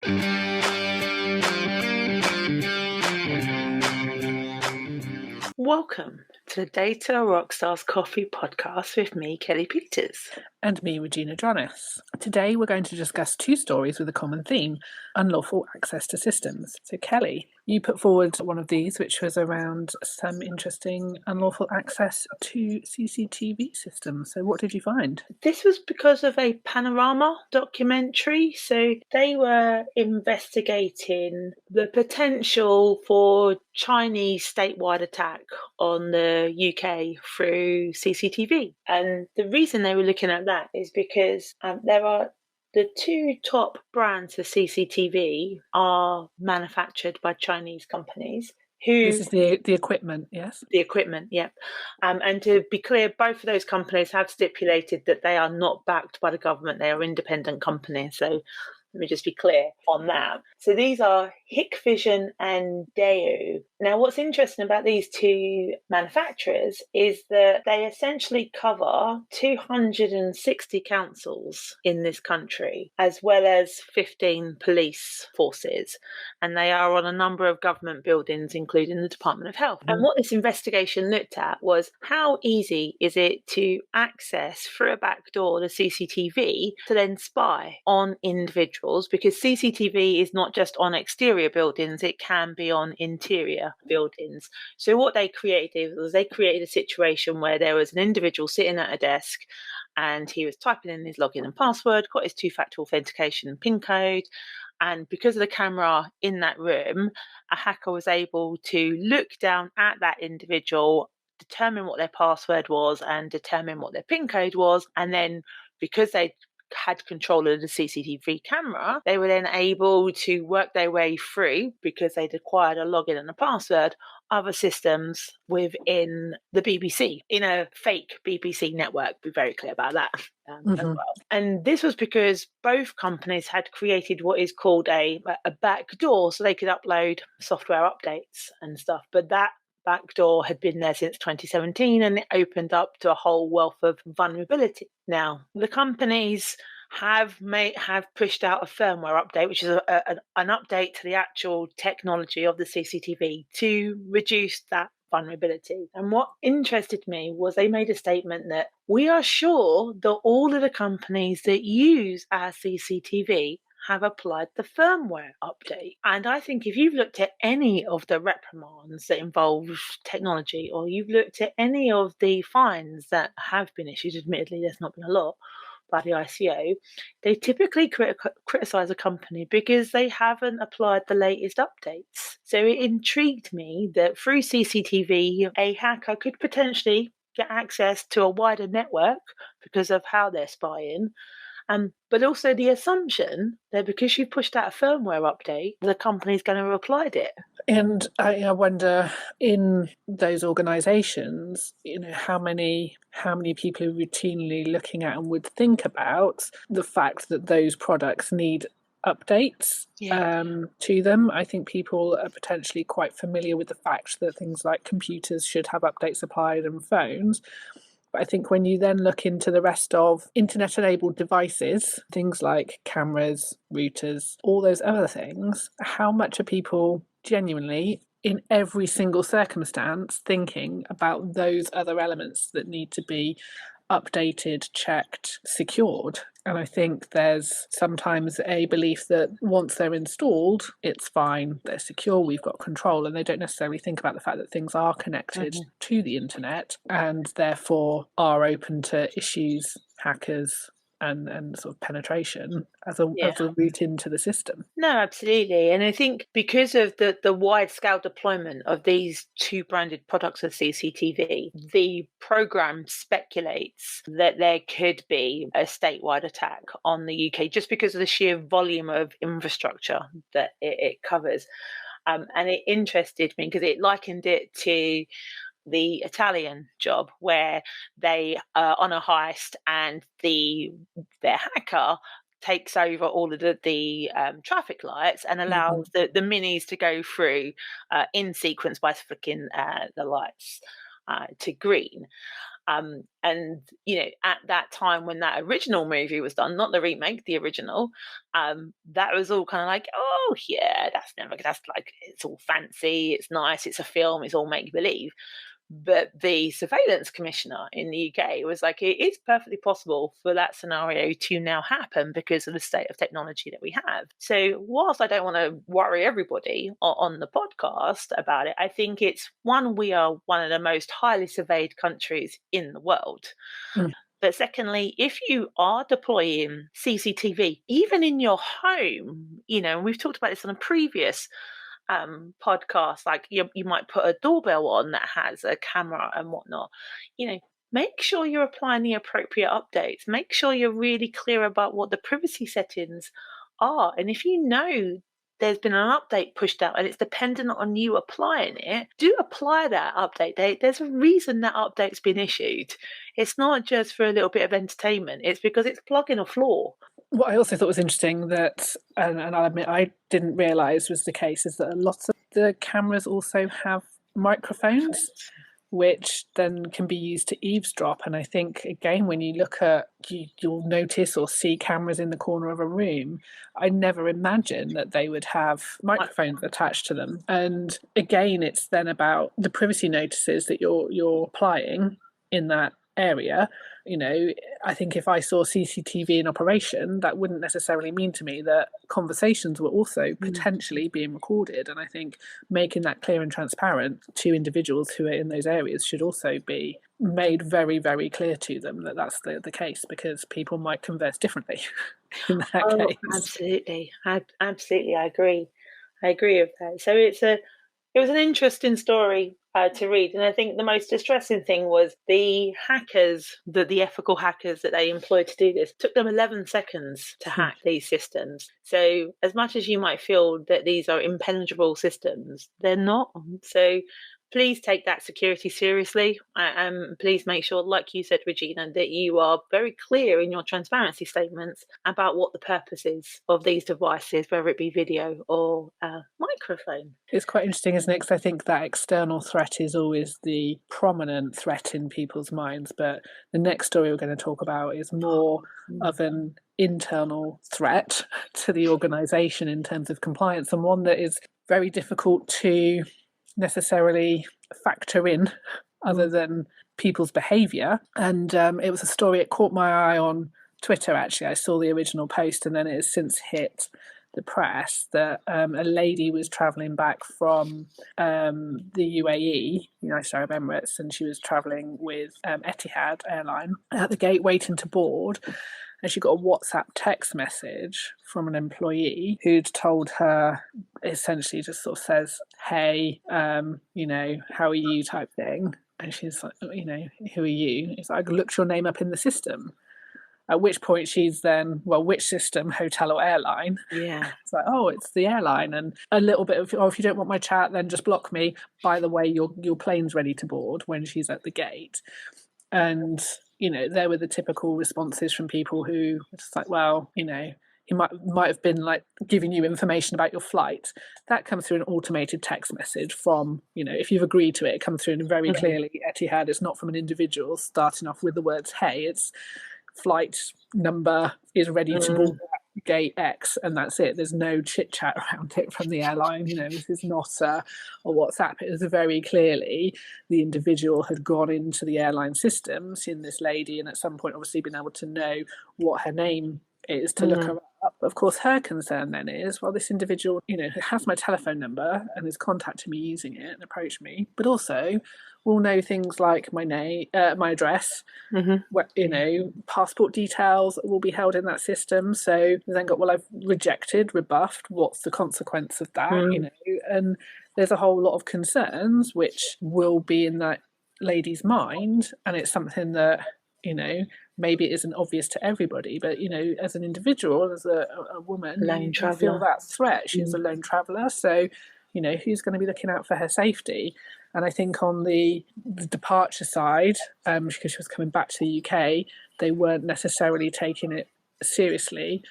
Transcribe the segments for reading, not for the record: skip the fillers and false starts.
Welcome to the Data Rockstars Coffee podcast with me, Kelly Peters. And me, Regina Jonas. Today we're going to discuss two stories with a common theme, unlawful access to systems. So Kelly, you put forward one of these, which was around some interesting unlawful access to CCTV systems. So what did you find? This was because of a Panorama documentary. So they were investigating the potential for Chinese statewide attack on the UK through CCTV. And the reason they were looking at that is because there are the two top brands of CCTV are manufactured by Chinese companies. This is the equipment, yes? The equipment, yeah. And to be clear, both of those companies have stipulated that they are not backed by the government. They are independent companies. So let me just be clear on that. So these are Hikvision and Daewoo. Now, what's interesting about these two manufacturers is that they essentially cover 260 councils in this country, as well as 15 police forces. And they are on a number of government buildings, including the Department of Health. And what this investigation looked at was how easy is it to access through a back door the CCTV to then spy on individuals, because CCTV is not just on exterior buildings, it can be on interior buildings. So what they created was they created a situation where there was an individual sitting at a desk and he was typing in his login and password, got his two-factor authentication and PIN code. And because of the camera in that room, a hacker was able to look down at that individual, determine what their password was and determine what their PIN code was. And then because they had control of the CCTV camera, they were then able to work their way through, because they'd acquired a login and a password, other systems within the BBC, in a fake BBC network. Be very clear about that as well. And this was because both companies had created what is called a back door, so they could upload software updates and stuff. But that backdoor had been there since 2017, and it opened up to a whole wealth of vulnerability. Now, the companies have pushed out a firmware update, which is an update to the actual technology of the CCTV to reduce that vulnerability. And what interested me was they made a statement that we are sure that all of the companies that use our CCTV have applied the firmware update. And I think if you've looked at any of the reprimands that involve technology, or you've looked at any of the fines that have been issued, admittedly there's not been a lot, by the ICO, they typically criticise a company because they haven't applied the latest updates. So it intrigued me that through CCTV, a hacker could potentially get access to a wider network because of how they're spying. But also the assumption that because you pushed out a firmware update, the company's going to have applied it. And I wonder, in those organisations, how many people are routinely looking at and would think about the fact that those products need updates to them. I think people are potentially quite familiar with the fact that things like computers should have updates applied and phones. But I think when you then look into the rest of internet-enabled devices, things like cameras, routers, all those other things, how much are people genuinely, in every single circumstance, thinking about those other elements that need to be updated, checked, secured? And I think there's sometimes a belief that once they're installed, it's fine, they're secure, we've got control, and they don't necessarily think about the fact that things are connected to the internet and therefore are open to issues, hackers, and sort of penetration as a route into the system. No, absolutely. And I think because of the wide scale deployment of these two branded products of CCTV, the program speculates that there could be a statewide attack on the UK just because of the sheer volume of infrastructure that it covers. And it interested me because it likened it to the Italian job where they are on a heist and their hacker takes over all of the traffic lights and allows the minis to go through in sequence by flicking the lights to green. And at that time when that original movie was done, not the remake, the original, that was all kind of like, oh yeah, that's like, it's all fancy, it's nice, it's a film, it's all make believe. But the surveillance commissioner in the UK was like, it is perfectly possible for that scenario to now happen because of the state of technology that we have. So whilst I don't want to worry everybody on the podcast about it, I think it's one, we are one of the most highly surveyed countries in the world. But secondly, if you are deploying CCTV, even in your home, and we've talked about this on a previous podcast, like you might put a doorbell on that has a camera and whatnot, make sure you're applying the appropriate updates. Make sure you're really clear about what the privacy settings are. And if there's been an update pushed out and it's dependent on you applying it, do apply that update. There's a reason that update's been issued. It's not just for a little bit of entertainment. It's because it's plugging a flaw. What I also thought was interesting that, and I'll admit I didn't realise was the case, is that a lot of the cameras also have microphones, which then can be used to eavesdrop. And I think, again, when you look at, you'll notice or see cameras in the corner of a room, I never imagined that they would have microphones attached to them. And again, it's then about the privacy notices that you're applying in that area. I think if I saw CCTV in operation, that wouldn't necessarily mean to me that conversations were also potentially being recorded. And I think making that clear and transparent to individuals who are in those areas should also be made very, very clear to them that that's the case, because people might converse differently in that case. Absolutely. Absolutely. I agree with that. So it was an interesting story to read, and I think the most distressing thing was the hackers, the ethical hackers that they employed to do this, took them 11 seconds to hack these systems. So as much as you might feel that these are impenetrable systems, they're not. So please take that security seriously. Please make sure, like you said, Regina, that you are very clear in your transparency statements about what the purpose is of these devices, whether it be video or microphone. It's quite interesting, isn't it? Because I think that external threat is always the prominent threat in people's minds. But the next story we're going to talk about is more of an internal threat to the organisation in terms of compliance, and one that is very difficult to necessarily factor in other than people's behaviour. And it was a story, it caught my eye on Twitter, actually. I saw the original post and then it has since hit the press that a lady was travelling back from the UAE, United Arab Emirates, and she was travelling with Etihad Airline, at the gate waiting to board. And she got a WhatsApp text message from an employee who'd told her, essentially just sort of says, hey, how are you, type thing. And she's like, who are you? It's like, I looked your name up in the system. At which point she's then, well, which system, hotel or airline? Yeah. It's like, oh, it's the airline. And a little bit of, if you don't want my chat, then just block me. By the way, your plane's ready to board, when she's at the gate. And there were the typical responses from people who were just like, well, he might have been like giving you information about your flight. That comes through an automated text message from, if you've agreed to it, it comes through and very clearly Etihad. It's not from an individual starting off with the words, hey, it's flight number is ready to board gate X, and that's it. There's no chit chat around it from the airline. This is not a WhatsApp. It was very clearly the individual had gone into the airline system, seen this lady, and at some point obviously been able to know what her name is to look her up. Of course, her concern then is, well, this individual, has my telephone number and has contacted me using it and approached me, but also will know things like my name, my address, passport details will be held in that system. So then got, well, I've rejected, rebuffed. What's the consequence of that? And there's a whole lot of concerns which will be in that lady's mind, and it's something that maybe it isn't obvious to everybody, but as an individual, as a woman, you feel that threat. She's a lone traveller, so who's going to be looking out for her safety? And I think on the departure side, because she was coming back to the UK, they weren't necessarily taking it seriously.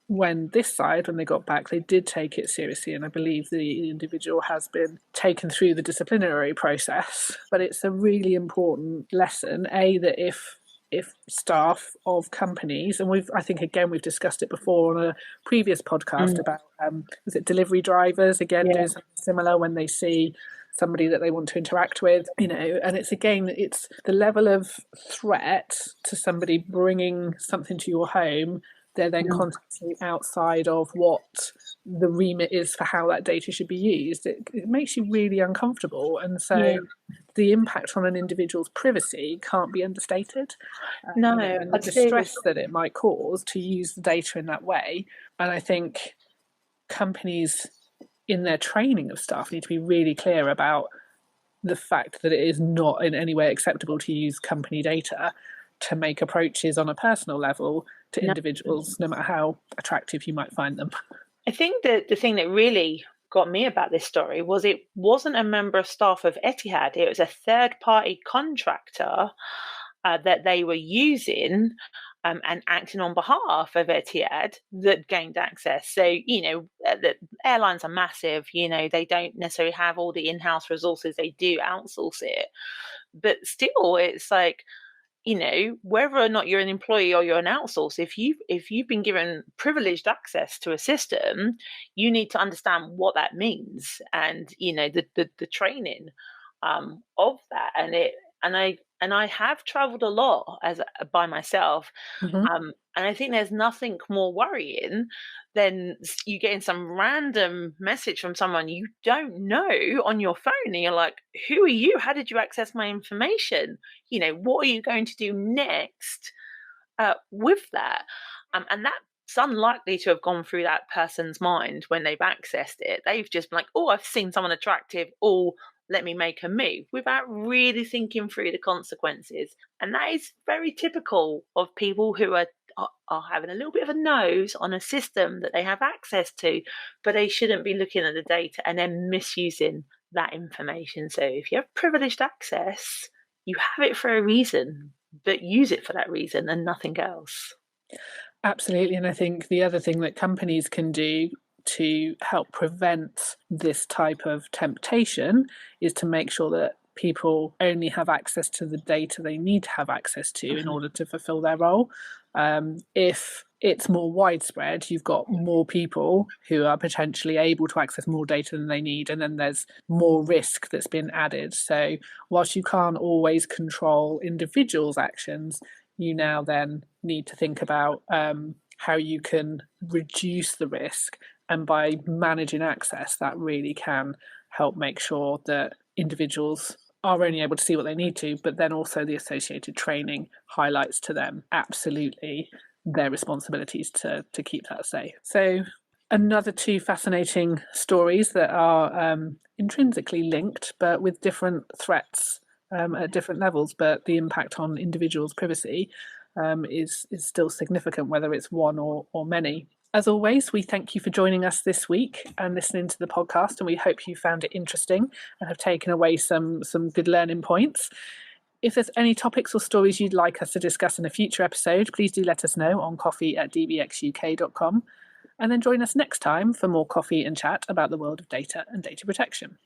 when they got back, they did take it seriously, and I believe the individual has been taken through the disciplinary process. But it's a really important lesson, that if staff of companies, and I think we've discussed it before on a previous podcast about was it delivery drivers doing something similar when they see somebody that they want to interact with, and it's the level of threat to somebody bringing something to your home. They're then contacting outside of what the remit is for how that data should be used. It makes you really uncomfortable. And so the impact on an individual's privacy can't be understated. No, and the distress that it might cause to use the data in that way. And I think companies in their training of staff need to be really clear about the fact that it is not in any way acceptable to use company data to make approaches on a personal level to individuals, no matter how attractive you might find them. I think that the thing that really got me about this story was it wasn't a member of staff of Etihad. It was a third-party contractor that they were using and acting on behalf of Etihad that gained access. So, the airlines are massive. They don't necessarily have all the in-house resources. They do outsource it. But still, it's like, whether or not you're an employee or you're an outsource, if you've been given privileged access to a system, you need to understand what that means, and the training of that. And I have traveled a lot by myself, and I think there's nothing more worrying than you getting some random message from someone you don't know on your phone, and you're like, who are you? How did you access my information? What are you going to do next with that? And that's unlikely to have gone through that person's mind when they've accessed it. They've just been like, oh, I've seen someone attractive, oh, let me make a move, without really thinking through the consequences. And that is very typical of people who are having a little bit of a nose on a system that they have access to, but they shouldn't be looking at the data and then misusing that information. So if you have privileged access, you have it for a reason, but use it for that reason and nothing else. Absolutely. And I think the other thing that companies can do to help prevent this type of temptation is to make sure that people only have access to the data they need to have access to in order to fulfill their role. If it's more widespread, you've got more people who are potentially able to access more data than they need, and then there's more risk that's been added. So whilst you can't always control individuals' actions, you now then need to think about how you can reduce the risk. And by managing access, that really can help make sure that individuals are only able to see what they need to, but then also the associated training highlights to them absolutely their responsibilities to keep that safe. So another two fascinating stories that are intrinsically linked, but with different threats at different levels, but the impact on individuals' privacy is still significant, whether it's one or many. As always, we thank you for joining us this week and listening to the podcast, and we hope you found it interesting and have taken away some good learning points. If there's any topics or stories you'd like us to discuss in a future episode, please do let us know on coffee@dbxuk.com, and then join us next time for more coffee and chat about the world of data and data protection.